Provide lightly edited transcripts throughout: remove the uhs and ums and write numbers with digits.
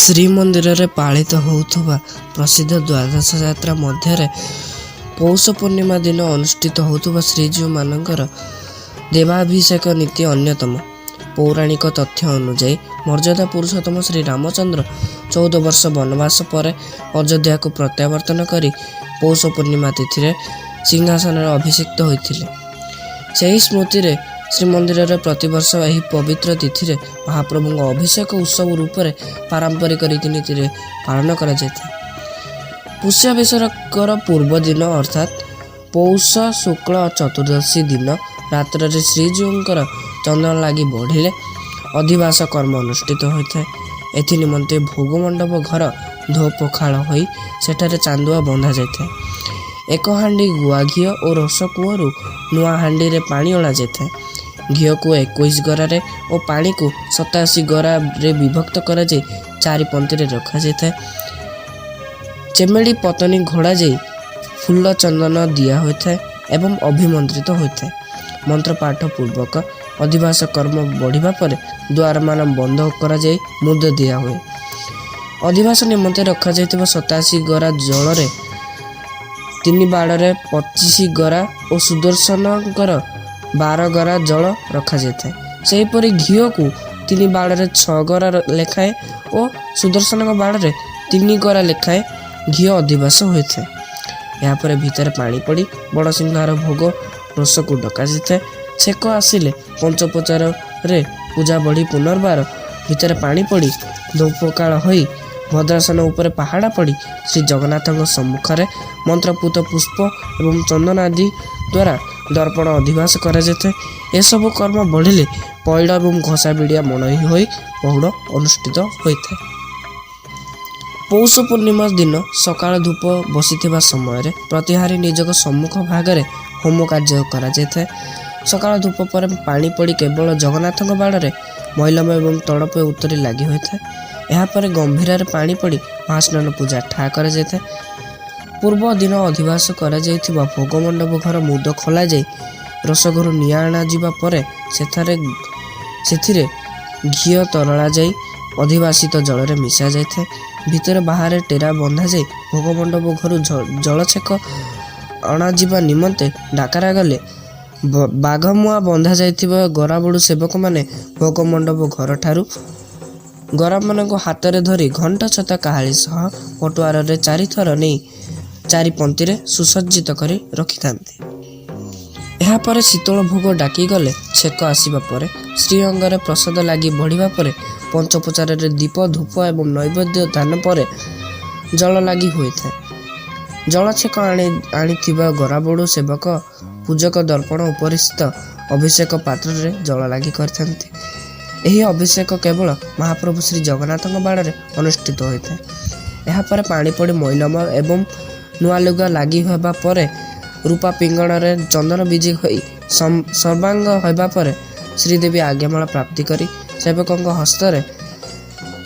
ଶ୍ରୀମନ୍ଦିର ରେ ପାଳିତ ହେଉଥିବା ପ୍ରସିଦ୍ଧ ଦ୍ୱାଦଶ ଯାତ୍ରା ମଧ୍ୟରେ ପୌଷ ପୂର୍ଣ୍ଣିମା ଦିନ ଅନୁଷ୍ଠିତ ହେଉଥିବା ଶ୍ରୀଜୀଉମାନଙ୍କର ଦେବାଭିଷେକ ନୀତି ଅନ୍ୟତମ। ପୌରାଣିକ ତଥ୍ୟ ଅନୁଯାୟୀ ମର୍ଯ୍ୟାଦା ପୁରୁଷୋତ୍ତମ ଶ୍ରୀରାମଚନ୍ଦ୍ର 14 ବର୍ଷ ବନବାସ ପରେ ଅଯୋଧ୍ୟାକୁ ପ୍ରତ୍ୟାବର୍ତ୍ତନ କରି ପୌଷ ପୂର୍ଣ୍ଣିମା ତିଥିରେ ସିଂହାସନରେ ଅଭିଷିକ୍ତ ହୋଇଥିଲେ। ସେହି ସ୍ମୃତିରେ ଶ୍ରୀମନ୍ଦିରରେ ପ୍ରତିବର୍ଷ ଏହି ପବିତ୍ର ତିଥିରେ ମହାପ୍ରଭୁଙ୍କ ଅଭିଷେକ ଉତ୍ସବ ରୂପରେ ପାରମ୍ପରିକ ରୀତିନୀତିରେ ପାଳନ କରାଯାଇଥାଏ। ପୁଷ୍ୟାଭିଷେକର ପୂର୍ବ ଦିନ ଅର୍ଥାତ୍ ପୌଷ ଶୁକ୍ଳ ଚତୁର୍ଦ୍ଦଶୀ ଦିନ ରାତ୍ରରେ ଶ୍ରୀଜୀଉଙ୍କର ଚନ୍ଦନ ଲାଗି ବଢ଼ିଲେ ଅଧିବାସ କର୍ମ ଅନୁଷ୍ଠିତ ହୋଇଥାଏ। ଏଥିନିମନ୍ତେ ଭୋଗ ମଣ୍ଡପ ଘର ଧୋ ପଖାଳ ହୋଇ ସେଠାରେ ଚାନ୍ଦୁଆ ବନ୍ଧା ଯାଇଥାଏ। ଏକ ହାଣ୍ଡି ଗୁଆ ଘିଅ ଓ ରସ କୂଅରୁ ନୂଆ ହାଣ୍ଡିରେ ପାଣି ଅଣାଯାଇଥାଏ। ଘିଅକୁ 21 ଗରାରେ ଓ ପାଣିକୁ 87 ଗରାରେ ବିଭକ୍ତ କରାଯାଇ 4 ପନ୍ତିରେ ରଖାଯାଇଥାଏ। ଚେମେଡ଼ି ପତନି ଘୋଡ଼ାଯାଇ ଫୁଲ ଚନ୍ଦନ ଦିଆ ହୋଇଥାଏ ଏବଂ ଅଭିମନ୍ତ୍ରିତ ହୋଇଥାଏ। ମନ୍ତ୍ରପାଠ ପୂର୍ବକ ଅଧିବାସ କର୍ମ ବଢ଼ିବା ପରେ ଦ୍ୱାରମାନ ବନ୍ଦ କରାଯାଇ ମୁଦ ଦିଆ ହୁଏ। ଅଧିବାସ ନିମନ୍ତେ ରଖାଯାଇଥିବା 87 ଗରା ଜଳରେ 3 ବାଡ଼ରେ 25 ଗରା ଓ ସୁଦର୍ଶନଙ୍କର 12 ଗରା ଜଳ ରଖାଯାଇଥାଏ। ସେହିପରି ଘିଅକୁ 3 ବାଡ଼ରେ 6 ଗରା ଲେଖାଏଁ ଓ ସୁଦର୍ଶନଙ୍କ ବାଡ଼ରେ 3 ଗରା ଲେଖାଏଁ ଘିଅ ଅଧିବାସ ହୋଇଥାଏ। ଏହାପରେ ଭିତରେ ପାଣି ପଡ଼ି ବଡ଼ସିଂହାର ଭୋଗ ରସକୁ ଡକାଯାଇଥାଏ। ଛେକ ଆସିଲେ ପଞ୍ଚୋପଚାରରେ ପୂଜା ବଢ଼ି ପୁନର୍ବାର ଭିତରେ ପାଣି ପଡ଼ି ଧୂପକାଳ ହୋଇ ଭଦ୍ରାସନ ଉପରେ ପାହାଡ଼ା ପଡ଼ି ଶ୍ରୀ ଜଗନ୍ନାଥଙ୍କ ସମ୍ମୁଖରେ ମନ୍ତ୍ରପୁତ ପୁଷ୍ପ ଏବଂ ଚନ୍ଦନ ଆଦି ଦ୍ୱାରା ଦର୍ପଣ ଅଧିବାସ କରାଯାଇଥାଏ। ଏସବୁ କର୍ମ ବଢ଼ିଲେ ପଇଡ଼ ଏବଂ ଘଷା ବିଡ଼ିଆ ମଣୋହି ହୋଇ ପହୁଡ଼ ଅନୁଷ୍ଠିତ ହୋଇଥାଏ। ପୌଷ ପୂର୍ଣ୍ଣିମା ଦିନ ସକାଳ ଧୂପ ବସିଥିବା ସମୟରେ ପ୍ରତିହାରୀ ନିଜକ ସମ୍ମୁଖ ଭାଗରେ ହୋମ କାର୍ଯ୍ୟ କରାଯାଇଥାଏ। ସକାଳ ଧୂପ ପରେ ପାଣି ପଡ଼ି କେବଳ ଜଗନ୍ନାଥଙ୍କ ବାଡ଼ରେ ମୈଲମ ଏବଂ ତଡ଼ପ ଉତ୍ତରି ଲାଗି ହୋଇଥାଏ। ଏହାପରେ ଗମ୍ଭୀରାରେ ପାଣି ପଡ଼ି ମହାସ୍ନାନ ପୂଜା ଠା କରାଯାଇଥାଏ। ପୂର୍ବ ଦିନ ଅଧିବାସ କରାଯାଇଥିବା ଭୋଗ ମଣ୍ଡପ ଘର ମୁଦ ଖୋଲାଯାଇ ରୋଷଘରୁ ନିଆଁ ଅଣାଯିବା ପରେ ସେଥିରେ ଘିଅ ତରଳା ଯାଇ ଅଧିବାସିତ ଜଳରେ ମିଶା ଯାଇଥାଏ। ଭିତରେ ବାହାରେ ଟେରା ବନ୍ଧାଯାଇ ଭୋଗ ମଣ୍ଡପ ଘରୁ ଜଳଛେକ ଅଣାଯିବା ନିମନ୍ତେ ଡାକରା ଗଲେ ବାଘମୁଆ ବନ୍ଧା ଯାଇଥିବା ଗରାବଡ଼ୁ ସେବକମାନେ ଭୋଗ ମଣ୍ଡପ ଘରଠାରୁ ଗରାମାନଙ୍କୁ ହାତରେ ଧରି ଘଣ୍ଟ ଛତା କାହାଳି ସହ ପଟୁଆରରେ 4 ଥର ନେଇ 4 ପନ୍ତିରେ ସୁସଜ୍ଜିତ କରି ରଖିଥାନ୍ତି। ଏହାପରେ ଶୀତଳ ଭୋଗ ଡାକିଗଲେ ଛେକ ଆସିବା ପରେ ଶ୍ରୀଅଙ୍ଗରେ ପ୍ରସାଦ ଲାଗି ବଢ଼ିବା ପରେ ପଞ୍ଚୋପଚାରରେ ଦୀପ ଧୂପ ଏବଂ ନୈବେଦ୍ୟ ଦାନ ପରେ ଜଳ ଲାଗି ହୋଇଥାଏ। ଜଳଛେକ ଆଣିଥିବା ଗରାବଡ଼ୁ ସେବକ ପୂଜକ ଦର୍ପଣ ଉପରିସ୍ଥ ଅଭିଷେକ ପାତ୍ରରେ ଜଳ ଲାଗି କରିଥାନ୍ତି। ଏହି ଅଭିଷେକ କେବଳ ମହାପ୍ରଭୁ ଶ୍ରୀ ଜଗନ୍ନାଥଙ୍କ ବାଡ଼ରେ ଅନୁଷ୍ଠିତ ହୋଇଥାଏ। ଏହାପରେ ପାଣି ପଡ଼ି ମୈଲମ ଏବଂ ନୂଆ ଲୁଗା ଲାଗି ହେବା ପରେ ରୂପା ପିଙ୍ଗଣରେ ଚନ୍ଦନ ବିଜେ ହୋଇ ସର୍ବାଙ୍ଗ ହେବା ପରେ ଶ୍ରୀଦେବୀ ଆଜ୍ଞାମାଳ ପ୍ରାପ୍ତି କରି ସେବକଙ୍କ ହସ୍ତରେ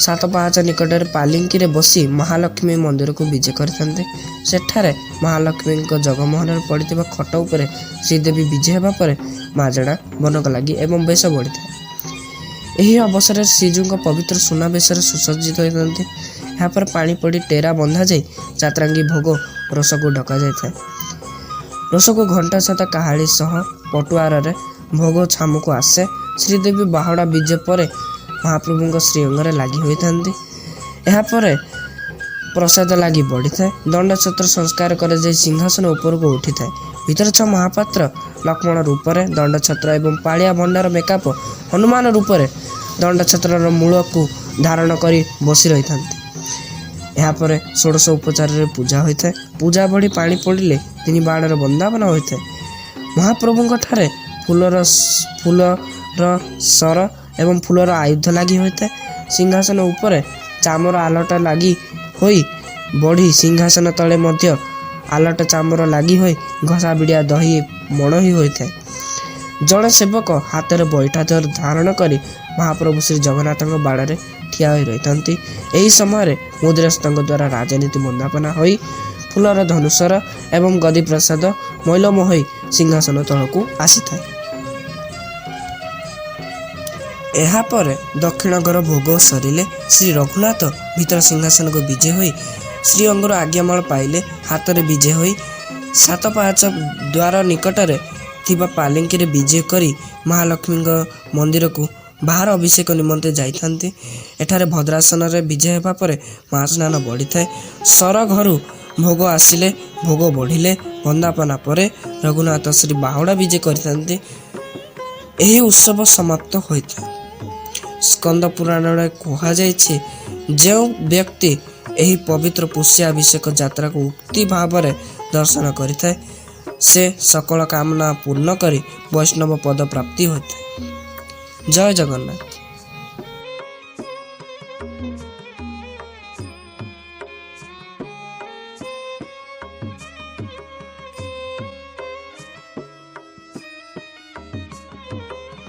7 ପାହାଚ ନିକଟରେ ପାଲିଙ୍କିରେ ବସି ମହାଲକ୍ଷ୍ମୀ ମନ୍ଦିରକୁ ବିଜେ କରିଥାନ୍ତି। ସେଠାରେ ମହାଲକ୍ଷ୍ମୀଙ୍କ ଜଗମୋହନରେ ପଡ଼ିଥିବା ଖଟ ଉପରେ ଶ୍ରୀଦେବୀ ବିଜେ ହେବା ପରେ ମାଜଣା ବନକ ଲାଗି ଏବଂ ବେଶ ବଢ଼ିଥାଏ। ଏହି ଅବସରରେ ଶ୍ରୀଜୀଉଙ୍କ ପବିତ୍ର ସୁନା ବେଶରେ ସୁସଜ୍ଜିତ ହୋଇଥାନ୍ତି। ଏହାପରେ ପାଣି ପଡ଼ି ଟେରା ବନ୍ଧାଯାଇ ଯାତ୍ରାଙ୍ଗୀ ଭୋଗ ରସକୁ ଡକାଯାଇଥାଏ। ରସକୁ ଘଣ୍ଟା ଛତା କାହାଳି ସହ ପଟୁଆରରେ ଭୋଗ ଛାମୁକୁ ଆସେ। ଶ୍ରୀଦେବୀ ବାହୁଡ଼ା ବିଜେ ପରେ ମହାପ୍ରଭୁଙ୍କ ଶ୍ରୀଅଙ୍ଗରେ ଲାଗି ହୋଇଥାନ୍ତି। ଏହାପରେ ପ୍ରସାଦ ଲାଗି ବଢ଼ିଥାଏ। ଦଣ୍ଡଛତ୍ର ସଂସ୍କାର କରାଯାଇ ସିଂହାସନ ଉପରକୁ ଉଠିଥାଏ। ଭିତରଛ ମହାପାତ୍ର ଲକ୍ଷ୍ମଣ ରୂପରେ ଦଣ୍ଡଛତ୍ର ଏବଂ ପାଳିଆ ଭଣ୍ଡାର ମେକାପ ହନୁମାନ ରୂପରେ ଦଣ୍ଡଛତ୍ରର ମୂଳକୁ ଧାରଣ କରି ବସି ରହିଥାନ୍ତି। ଏହାପରେ ଷୋଡ଼ଶ ଉପଚାରରେ ପୂଜା ହୋଇଥାଏ। ପୂଜା ବଢ଼ି ପାଣି ପଡ଼ିଲେ 3 ବାଡ଼ର ବନ୍ଦାପନା ହୋଇଥାଏ। ମହାପ୍ରଭୁଙ୍କ ଠାରେ ଫୁଲର ସର ଏବଂ ଫୁଲର ଆୟୁଧ ଲାଗି ହୋଇଥାଏ। ସିଂହାସନ ଉପରେ ଚାମର ଆଲଟ ଲାଗି ହୋଇ ବଢ଼ି ସିଂହାସନ ତଳେ ମଧ୍ୟ ଆଲଟ ଚାମର ଲାଗି ହୋଇ ଘଷା ବିଡ଼ିଆ ଦହି ମଣୋହି ହୋଇଥାଏ। ଜଣେ ସେବକ ହାତରେ ବୈଠା ଧାରଣ କରି ମହାପ୍ରଭୁ ଶ୍ରୀ ଜଗନ୍ନାଥଙ୍କ ବାଡ଼ରେ ଠିଆ ହୋଇ ରହିଥାନ୍ତି। ଏହି ସମୟରେ ମୁଦ୍ରାସ୍ତଙ୍କ ଦ୍ୱାରା ରାଜନୀତି ବନ୍ଦାପନା ହୋଇ ଫୁଲର ଧନୁସର ଏବଂ ଗଦି ପ୍ରସାଦ ମୈଲମ ହୋଇ ସିଂହାସନ ତଳକୁ ଆସିଥାଏ। एहापर दक्षिण घर भोग सरिले श्री रघुनाथ भीतर सिंहासन को विजय होई श्रीअंगर आज्ञामाल पाइले हाथ में विजय होई सात पाहाच द्वार निकटरे थिबा पालिंकी रे विजय करी महालक्ष्मी मंदिर को बाहर अभिषेक निमंते जाइथांती। एठारे भद्रासन रे विजय हेबा परे महास्नान बढ़ी थाए। सर घर भोग आसिले भोग बढ़िले वंदापना परे रघुनाथ श्री बाहुड़ा विजय करिथांती। एही उत्सव समाप्त होइथा। स्कंद पुराण रे कहा जाइछि जो व्यक्ति एही पवित्र पुष्याभिषेक यात्रा को उक्ति भाव दर्शन करिथाए से सकल कामना पूर्ण करी वैष्णव पद प्राप्ति होता है। जय जगन्नाथ।